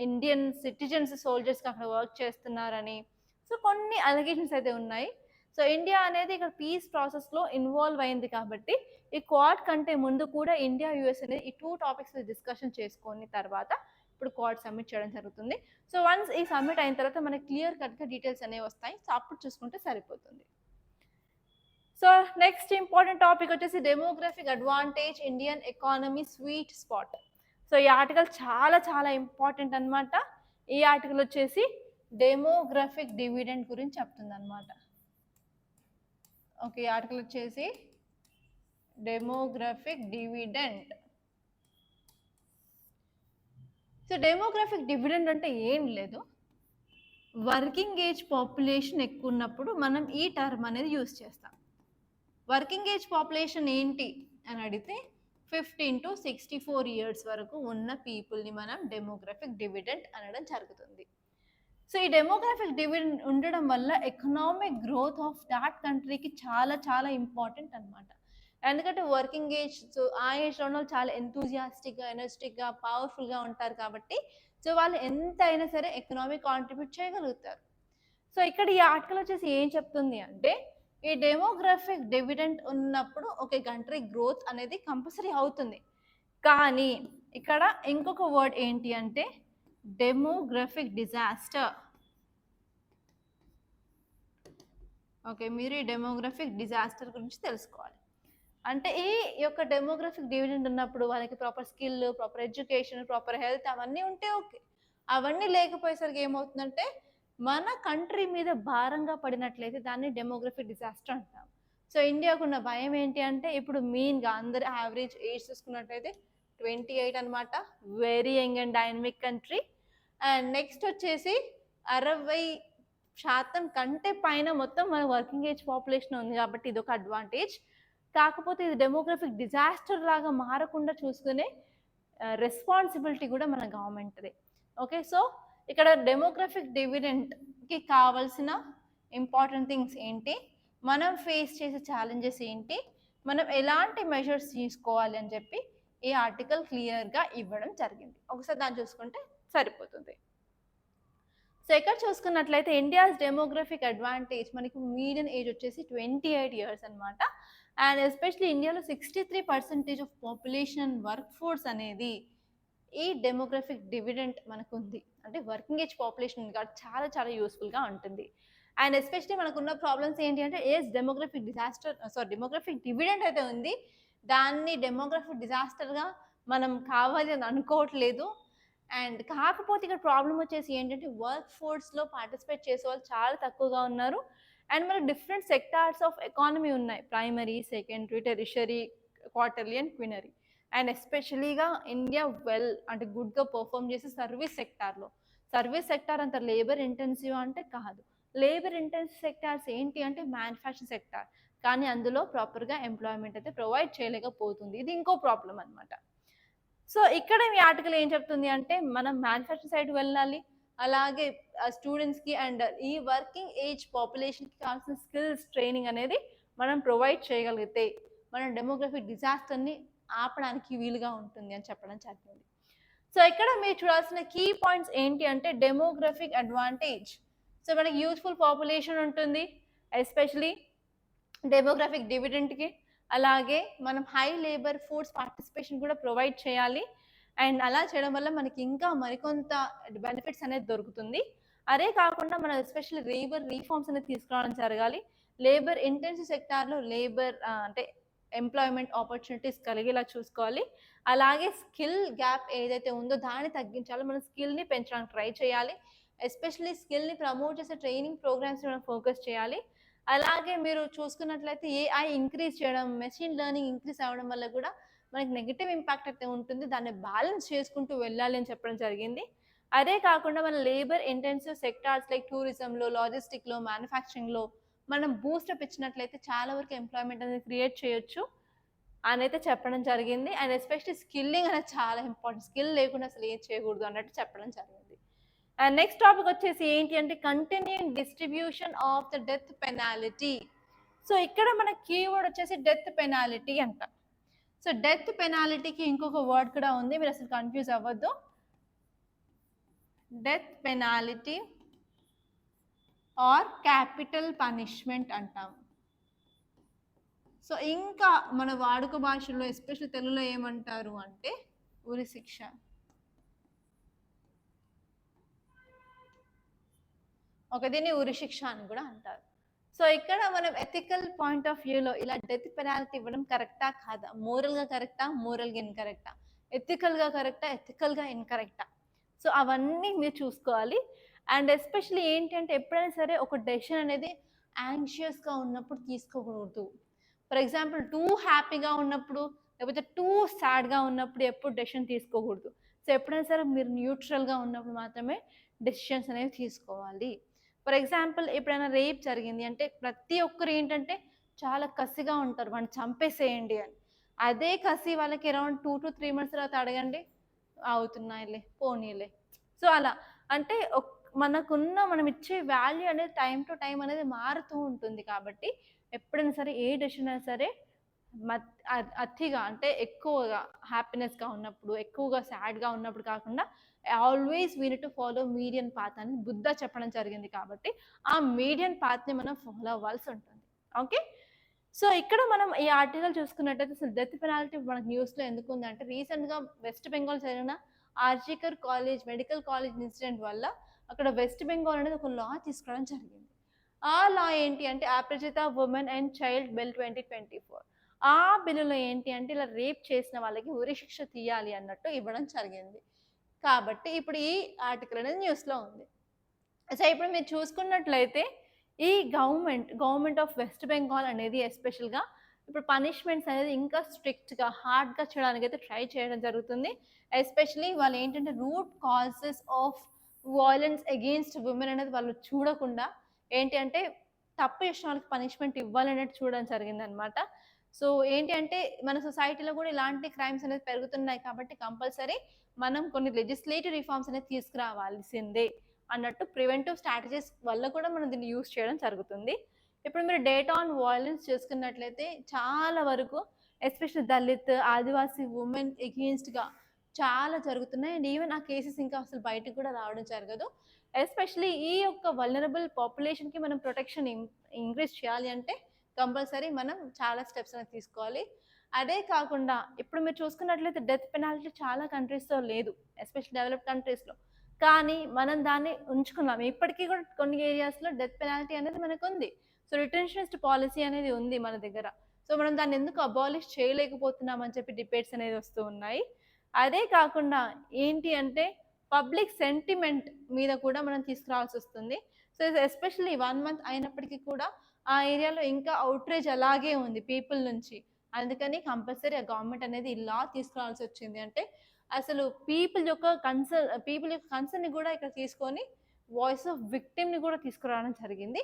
ఇండియన్ సిటిజన్స్ సోల్జర్స్‌కి అక్కడ వర్క్ చేస్తున్నారని. సో, కొన్ని అలిగేషన్స్ అయితే ఉన్నాయి. సో, ఇండియా అనేది ఇక్కడ పీస్ ప్రాసెస్‌లో ఇన్వాల్వ్ అయింది కాబట్టి ఈ క్వాడ్ కంటే ముందు కూడా ఇండియా, యూఎస్ అనేది ఈ 2 టాపిక్స్ మీద డిస్కషన్ చేసుకొని తర్వాత ఇప్పుడు క్వాడ్ సబ్మిట్ చేయడం జరుగుతుంది. సో, వన్స్ ఈ సబ్మిట్ అయిన తర్వాత మనకి క్లియర్ కట్‌గా డీటెయిల్స్ అనేవి వస్తాయి. సో, అప్పుడు చూసుకుంటే సరిపోతుంది. సో, నెక్స్ట్ ఇంపార్టెంట్ టాపిక్ వచ్చేసి demographic advantage Indian economy sweet spot. So, ఈ ఆర్టికల్ చాలా ఇంపార్టెంట్ అనమాట. ఈ ఆర్టికల్ వచ్చేసి డెమోగ్రఫిక్ డివిడెండ్ గురించి చెప్తుందన్నమాట. ఓకే. ఈ ఆర్టికల్ వచ్చేసి demographic dividend. So, demographic dividend అంటే ఏం లేదు. వర్కింగ్ ఏజ్ పాపులేషన్ ఎక్కువ ఉన్నప్పుడు మనం ఈ టర్మ్ అనేది యూజ్ చేస్తాం. వర్కింగ్ ఏజ్ పాపులేషన్ ఏంటి అని అడిగితే 15 to 64 ఇయర్స్ వరకు ఉన్న పీపుల్ని మనం డెమోగ్రఫిక్ డివిడెంట్ అనడం జరుగుతుంది. సో ఈ డెమోగ్రఫిక్ డివిడెంట్ ఉండడం వల్ల ఎకనామిక్ గ్రోత్ ఆఫ్ దాట్ కంట్రీకి చాలా చాలా ఇంపార్టెంట్ అనమాట. ఎందుకంటే వర్కింగ్ ఏజ్, సో ఆ ఏజ్లో ఉన్న చాలా ఎంతూజియాస్టిక్గా, ఎనర్జెటిక్గా, పవర్ఫుల్గా ఉంటారు కాబట్టి సో వాళ్ళు ఎంత అయినా సరే ఎకనామిక్ కాంట్రిబ్యూట్ చేయగలుగుతారు. సో ఇక్కడ ఈ ఆర్టికల్ వచ్చేసి ఏం చెప్తుంది అంటే ఈ డెమోగ్రఫిక్ డివిడెంట్ ఉన్నప్పుడు ఒక కంట్రీ గ్రోత్ అనేది కంపల్సరీ అవుతుంది. కానీ ఇక్కడ ఇంకొక వర్డ్ ఏంటి అంటే డెమోగ్రఫిక్ డిజాస్టర్. ఓకే, మీరు ఈ డెమోగ్రఫిక్ డిజాస్టర్ గురించి తెలుసుకోవాలి. అంటే ఈ యొక్క డెమోగ్రఫిక్ డివిడెంట్ ఉన్నప్పుడు వాళ్ళకి proper skill, proper education, proper health అవన్నీ ఉంటే ఓకే. అవన్నీ లేకపోయేసరికి ఏమవుతుందంటే మన కంట్రీ మీద భారంగా పడినట్లయితే దాన్ని డెమోగ్రఫిక్ డిజాస్టర్ అంటాం. సో ఇండియాకు ఉన్న భయం ఏంటి అంటే ఇప్పుడు మెయిన్గా అందరి యావరేజ్ ఏజ్ చూసుకున్నట్లయితే 28 అనమాట. Very young and dynamic country. And next వచ్చేసి 60% కంటే పైన మొత్తం మన వర్కింగ్ ఏజ్ పాపులేషన్ ఉంది కాబట్టి ఇది ఒక అడ్వాంటేజ్. కాకపోతే ఇది డెమోగ్రఫిక్ డిజాస్టర్ లాగా మారకుండా చూసుకునే రెస్పాన్సిబిలిటీ కూడా మన గవర్నమెంట్దే. ఓకే, సో ఇక్కడ డెమోగ్రఫిక్ డివిడెంట్కి కావాల్సిన ఇంపార్టెంట్ థింగ్స్ ఏంటి, మనం ఫేస్ చేసే ఛాలెంజెస్ ఏంటి, మనం ఎలాంటి మెజర్స్ తీసుకోవాలి అని చెప్పి ఈ ఆర్టికల్ క్లియర్గా ఇవ్వడం జరిగింది. ఒకసారి దాన్ని చూసుకుంటే సరిపోతుంది. సో ఇక్కడ చూసుకున్నట్లయితే ఇండియాస్ డెమోగ్రఫిక్ అడ్వాంటేజ్ మనకి మీడియన్ ఏజ్ వచ్చేసి 28 ఇయర్స్ అనమాట. అండ్ ఎస్పెషలీ ఇండియాలో 63% ఆఫ్ పాపులేషన్ వర్క్ ఫోర్స్ అనేది ఈ డెమోగ్రఫిక్ డివిడెంట్ మనకు ఉంది. అంటే వర్కింగ్ ఏజ్ పాపులేషన్ ఉంది కాబట్టి చాలా చాలా యూస్ఫుల్గా ఉంటుంది. అండ్ ఎస్పెషలీ మనకున్న ప్రాబ్లమ్స్ ఏంటి అంటే డెమోగ్రఫిక్ డివిడెంట్ అయితే ఉంది, దాన్ని డెమోగ్రఫిక్ డిజాస్టర్గా మనం కావాలి అని అనుకోవట్లేదు. అండ్ కాకపోతే ఇక్కడ ప్రాబ్లం వచ్చేసి ఏంటంటే వర్క్ ఫోర్స్లో పార్టిసిపేట్ చేసే వాళ్ళు చాలా తక్కువగా ఉన్నారు. అండ్ మనకు డిఫరెంట్ సెక్టార్స్ ఆఫ్ ఎకానమీ ఉన్నాయి, primary, secondary, tertiary, quarterly and quinary. And ఎస్పెషలీగా ఇండియా అంటే గుడ్గా పర్ఫామ్ చేసే సర్వీస్ సెక్టార్లో. సర్వీస్ సెక్టార్ అంత లేబర్ ఇంటెన్సివ్ అంటే కాదు. లేబర్ ఇంటెన్సివ్ సెక్టార్స్ ఏంటి అంటే మ్యానుఫ్యాక్చరింగ్ సెక్టార్, కానీ అందులో ప్రాపర్గా ఎంప్లాయ్మెంట్ అయితే ప్రొవైడ్ చేయలేకపోతుంది. ఇది ఇంకో ప్రాబ్లం అనమాట. సో ఇక్కడ ఈ ఆర్టికల్ ఏం చెప్తుంది అంటే మనం మ్యానుఫ్యాక్చరింగ్ సైడ్ వెళ్ళాలి, అలాగే స్టూడెంట్స్కి అండ్ ఈ వర్కింగ్ ఏజ్ పాపులేషన్కి కావాల్సిన స్కిల్స్ ట్రైనింగ్ అనేది మనం ప్రొవైడ్ చేయగలిగితే మనం డెమోగ్రఫిక్ డిజాస్టర్ని ఆపడానికి వీలుగా ఉంటుంది అని చెప్పడం జరిగింది. సో ఇక్కడ మీరు చూడాల్సిన కీ పాయింట్స్ ఏంటి అంటే డెమోగ్రఫిక్ అడ్వాంటేజ్. సో మనకి యూస్ఫుల్ పాపులేషన్ ఉంటుంది, ఎస్పెషలీ డెమోగ్రఫిక్ డివిడెంట్కి. అలాగే మనం హై లేబర్ ఫోర్స్ పార్టిసిపేషన్ కూడా ప్రొవైడ్ చేయాలి. అండ్ అలా చేయడం వల్ల మనకి ఇంకా మరికొంత బెనిఫిట్స్ అనేది దొరుకుతుంది. అదే కాకుండా మనం ఎస్పెషల్లీ లేబర్ రీఫార్మ్స్ అనేది తీసుకురావడం జరగాలి. లేబర్ ఇంటెన్సివ్ సెక్టార్లో లేబర్ అంటే ఎంప్లాయ్మెంట్ ఆపర్చునిటీస్ కలిగేలా చూసుకోవాలి. అలాగే స్కిల్ గ్యాప్ ఏదైతే ఉందో దాన్ని తగ్గించాలి, మన స్కిల్ని పెంచడానికి ట్రై చేయాలి. ఎస్పెషల్లీ స్కిల్ని ప్రమోట్ చేసే ట్రైనింగ్ ప్రోగ్రామ్స్ మనం ఫోకస్ చేయాలి. అలాగే మీరు చూసుకున్నట్లయితే ఏఐ ఇంక్రీజ్ చేయడం, మెషిన్ లెర్నింగ్ ఇంక్రీజ్ అవ్వడం వల్ల కూడా మనకి నెగిటివ్ ఇంపాక్ట్ అయితే ఉంటుంది, దాన్ని బ్యాలెన్స్ చేసుకుంటూ వెళ్ళాలి అని చెప్పడం జరిగింది. అదే కాకుండా మన లేబర్ ఇంటెన్సివ్ సెక్టార్స్ లైక్ టూరిజంలో, లాజిస్టిక్లో, మ్యానుఫ్యాక్చరింగ్లో మనం బూస్టప్ ఇచ్చినట్లయితే చాలా వరకు ఎంప్లాయ్మెంట్ అనేది క్రియేట్ చేయొచ్చు అని అయితే చెప్పడం జరిగింది. అండ్ ఎస్పెషల్లీ స్కిల్లింగ్ అనేది చాలా ఇంపార్టెంట్, స్కిల్ లేకుండా అసలు ఏం చేయకూడదు అన్నట్టు చెప్పడం జరిగింది. అండ్ నెక్స్ట్ టాపిక్ వచ్చేసి ఏంటి అంటే continuing distribution of the death penalty. So ఇక్కడ మన కీవర్డ్ వచ్చేసి డెత్ పెనాలిటీ అంట. సో డెత్ పెనాలిటీకి ఇంకొక వర్డ్ కూడా ఉంది, మీరు అసలు కన్ఫ్యూజ్ అవ్వద్దు. Death penalty or capital punishment అంటాం. సో ఇంకా మన వాడుక భాషలో ఎస్పెషల్ తెలుగులో ఏమంటారు అంటే ఉరి శిక్ష. దీన్ని ఉరి శిక్ష అని కూడా అంటారు. సో ఇక్కడ మనం ఎథికల్ పాయింట్ ఆఫ్ వ్యూలో ఇలా డెత్ పెనాల్టీ ఇవ్వడం కరెక్టా కాదా, మోరల్గా కరెక్టా, మోరల్గా ఇన్కరెక్టా, ఎథికల్గా కరెక్టా, ఎథికల్గా ఇన్కరెక్టా, సో అవన్నీ మీరు చూసుకోవాలి. అండ్ ఎస్పెషల్లీ ఏంటి అంటే ఎప్పుడైనా సరే ఒక డెసిషన్ అనేది యాంగ్షియస్గా ఉన్నప్పుడు తీసుకోకూడదు. ఫర్ ఎగ్జాంపుల్ టూ హ్యాపీగా ఉన్నప్పుడు లేకపోతే టూ సాడ్గా ఉన్నప్పుడు ఎప్పుడు డెసిషన్ తీసుకోకూడదు. సో ఎప్పుడైనా సరే మీరు న్యూట్రల్గా ఉన్నప్పుడు మాత్రమే డెసిషన్స్ అనేవి తీసుకోవాలి. ఫర్ ఎగ్జాంపుల్ ఎప్పుడైనా రేప్ జరిగింది అంటే ప్రతి ఒక్కరు ఏంటంటే చాలా కసిగా ఉంటారు, వాడిని చంపేసేయండి అని. అదే కసి వాళ్ళకి అరౌండ్ 2 to 3 మంత్స్ తర్వాత అడగండి, అవుతున్నాయిలే పోనీలే. సో అలా అంటే మనకున్న మనం ఇచ్చే వాల్యూ అనేది టైం టు టైం అనేది మారుతూ ఉంటుంది. కాబట్టి ఎప్పుడైనా సరే ఏ డెసిషన్ అయినా సరే అతిగా అంటే ఎక్కువగా హ్యాపీనెస్గా ఉన్నప్పుడు, ఎక్కువగా సాడ్గా ఉన్నప్పుడు కాకుండా always we need to follow median path అని బుద్ధ చెప్పడం జరిగింది. కాబట్టి ఆ మీడియన్ పాత్ని మనం ఫాలో అవ్వాల్సి ఉంటుంది. ఓకే, సో ఇక్కడ మనం ఈ ఆర్టికల్ చూసుకున్నట్టయితే అసలు డెత్ పెనాల్టీ మనకు న్యూస్లో ఎందుకు ఉందంటే రీసెంట్గా వెస్ట్ బెంగాల్ జరిగిన RG Kar college medical college incident వల్ల అక్కడ వెస్ట్ బెంగాల్ అనేది ఒక లా తీసుకురావడం జరిగింది. ఆ లా ఏంటి అంటే అపరిచిత ఉమెన్ అండ్ చైల్డ్ బిల్ 2024. ఆ బిల్లులో ఏంటి అంటే ఇలా రేప్ చేసిన వాళ్ళకి ఉరి శిక్ష తీయాలి అన్నట్టు ఇవ్వడం జరిగింది. కాబట్టి ఇప్పుడు ఈ ఆర్టికల్ అనేది న్యూస్లో ఉంది. సో ఇప్పుడు మీరు చూసుకున్నట్లయితే ఈ గవర్నమెంట్ ఆఫ్ వెస్ట్ బెంగాల్ అనేది ఎస్పెషల్గా ఇప్పుడు పనిష్మెంట్స్ అనేది ఇంకా స్ట్రిక్ట్గా హార్డ్గా చేయడానికి అయితే ట్రై చేయడం జరుగుతుంది. ఎస్పెషలీ వాళ్ళు ఏంటంటే root causes of violence against women అనేది వాళ్ళు చూడకుండా ఏంటి అంటే తప్పు చేసిన వాళ్ళకి పనిష్మెంట్ ఇవ్వాలనేది చూడడం జరిగిందనమాట. సో ఏంటి అంటే మన సొసైటీలో కూడా ఇలాంటి క్రైమ్స్ అనేది పెరుగుతున్నాయి కాబట్టి కంపల్సరీ మనం కొన్ని లెజిస్లేటివ్ రిఫార్మ్స్ అనేది తీసుకురావాల్సిందే అన్నట్టు ప్రివెంటివ్ స్ట్రాటజీస్ వల్ల కూడా మనం దీన్ని యూజ్ చేయడం జరుగుతుంది. ఇప్పుడు మీరు డేటా ఆన్ వయలెన్స్ చూసుకున్నట్లయితే చాలా వరకు ఎస్పెషల్లీ దళిత్ ఆదివాసీ ఉమెన్ ఎగెయిన్స్ట్గా చాలా జరుగుతున్నాయి. అండ్ ఈవెన్ ఆ కేసెస్ ఇంకా అసలు బయటకు కూడా రావడం జరగదు. ఎస్పెషల్లీ ఈ యొక్క వల్నరబుల్ పాపులేషన్కి మనం ప్రొటెక్షన్ ఇంక్రీజ్ చేయాలి అంటే కంపల్సరీ మనం చాలా స్టెప్స్ అనేది తీసుకోవాలి. అదే కాకుండా ఇప్పుడు మీరు చూసుకున్నట్లయితే డెత్ పెనాల్టీ చాలా కంట్రీస్లో లేదు, ఎస్పెషల్లీ డెవలప్డ్ కంట్రీస్లో. కానీ మనం దాన్ని ఉంచుకున్నాం. ఇప్పటికీ కూడా కొన్ని ఏరియాస్లో డెత్ పెనాల్టీ అనేది మనకు ఉంది. సో రిటెన్షనిస్ట్ పాలసీ అనేది ఉంది మన దగ్గర. సో మనం దాన్ని ఎందుకు అబాలిష్ చేయలేకపోతున్నాం అని చెప్పి డిబేట్స్ అనేది వస్తూ ఉన్నాయి. అదే కాకుండా ఏంటి అంటే పబ్లిక్ సెంటిమెంట్ మీద కూడా మనం తీసుకురావాల్సి వస్తుంది. సో ఎస్పెషల్లీ 1 month అయినప్పటికీ కూడా ఆ ఏరియాలో ఇంకా అవుట్రేజ్ అలాగే ఉంది పీపుల్ నుంచి. అందుకని కంపల్సరీ ఆ గవర్నమెంట్ అనేది ఈ లా తీసుకురావాల్సి వచ్చింది. అంటే అసలు పీపుల్ యొక్క కన్సర్న్ని కూడా ఇక్కడ తీసుకొని వాయిస్ ఆఫ్ విక్టిమ్ని కూడా తీసుకురావడం జరిగింది.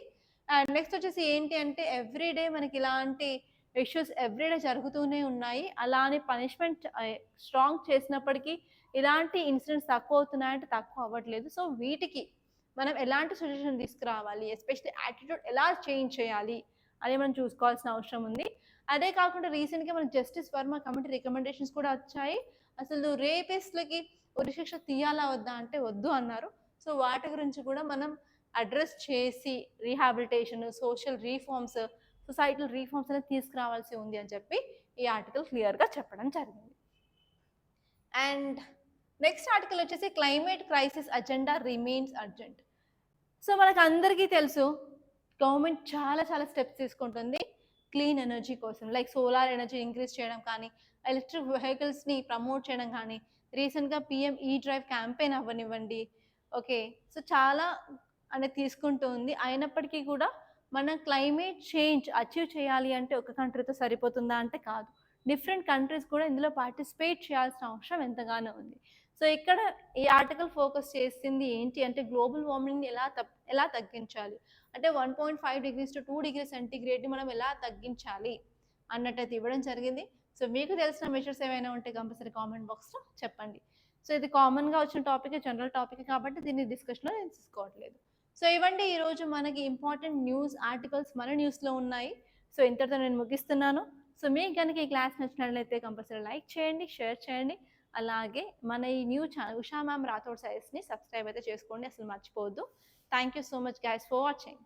అండ్ నెక్స్ట్ వచ్చేసి ఏంటి అంటే ఎవ్రీడే మనకి ఇలాంటి ఇష్యూస్ ఎవ్రీడే జరుగుతూనే ఉన్నాయి. అలా అని పనిష్మెంట్ స్ట్రాంగ్ చేసినప్పటికీ ఇలాంటి ఇన్సిడెంట్స్ తక్కువ అవుతున్నాయంటే తక్కువ అవ్వట్లేదు. సో వీటికి మనం ఎలాంటి సొల్యూషన్ తీసుకురావాలి, ఎస్పెషల్లీ యాటిట్యూడ్ ఎలా చేంజ్ చేయాలి అని మనం చూసుకోవాల్సిన అవసరం ఉంది. అదే కాకుండా రీసెంట్గా మన జస్టిస్ వర్మ కమిటీ రికమెండేషన్స్ కూడా వచ్చాయి. అసలు రేపిస్ట్లకి ఉరిశిక్ష తీయాలా వద్దా అంటే వద్దు అన్నారు. సో వాటి గురించి కూడా మనం అడ్రస్ చేసి rehabilitation, social reforms, societal reforms అనేది తీసుకురావాల్సి ఉంది అని చెప్పి ఈ ఆర్టికల్ క్లియర్గా చెప్పడం జరిగింది. అండ్ నెక్స్ట్ ఆర్టికల్ వచ్చేసి climate crisis agenda remains urgent. So మనకు అందరికీ తెలుసు గవర్నమెంట్ చాలా చాలా స్టెప్స్ తీసుకుంటుంది క్లీన్ ఎనర్జీ కోసం. లైక్ సోలార్ ఎనర్జీ ఇంక్రీజ్ చేయడం కానీ, ఎలక్ట్రిక్ వెహికల్స్ని ప్రమోట్ చేయడం కానీ, రీసెంట్గా పిఎం ఈ డ్రైవ్ క్యాంపెయిన్ అవ్వనివ్వండి. ఓకే, సో చాలా అనేది తీసుకుంటూ ఉంది. అయినప్పటికీ కూడా మన క్లైమేట్ చేంజ్ అచీవ్ చేయాలి అంటే ఒక కంట్రీతో సరిపోతుందా అంటే కాదు. డిఫరెంట్ కంట్రీస్ కూడా ఇందులో పార్టిసిపేట్ చేయాల్సిన అవసరం ఎంతగానో ఉంది. సో ఇక్కడ ఈ ఆర్టికల్ ఫోకస్ చేసింది ఏంటి అంటే గ్లోబల్ వార్మింగ్ని ఎలా తగ్గించాలి అంటే 1.5 degrees to 2 degrees సెంటీగ్రేడ్ని మనం ఎలా తగ్గించాలి అన్నట్టయితే ఇవ్వడం జరిగింది. సో మీకు తెలిసిన మెజర్స్ ఏమైనా ఉంటే కంపల్సరీ కామెంట్ బాక్స్లో చెప్పండి. సో ఇది కామన్గా వచ్చిన టాపిక్, జనరల్ టాపిక్ కాబట్టి దీన్ని డిస్కషన్లో నేను తీసుకోవట్లేదు. సో ఇవ్వండి ఈరోజు మనకి ఇంపార్టెంట్ న్యూస్ ఆర్టికల్స్ మన న్యూస్లో ఉన్నాయి. సో ఇంతటితో నేను ముగిస్తున్నాను. సో మీకు కనుక ఈ క్లాస్ నచ్చినట్లయితే కంపల్సరీ లైక్ చేయండి, షేర్ చేయండి. అలాగే మన ఈ new channel Usha ma'am Rathod సైన్స్ని సబ్స్క్రైబ్ అయితే చేసుకోండి, అసలు మర్చిపోవద్దు. Thank you so much guys for watching.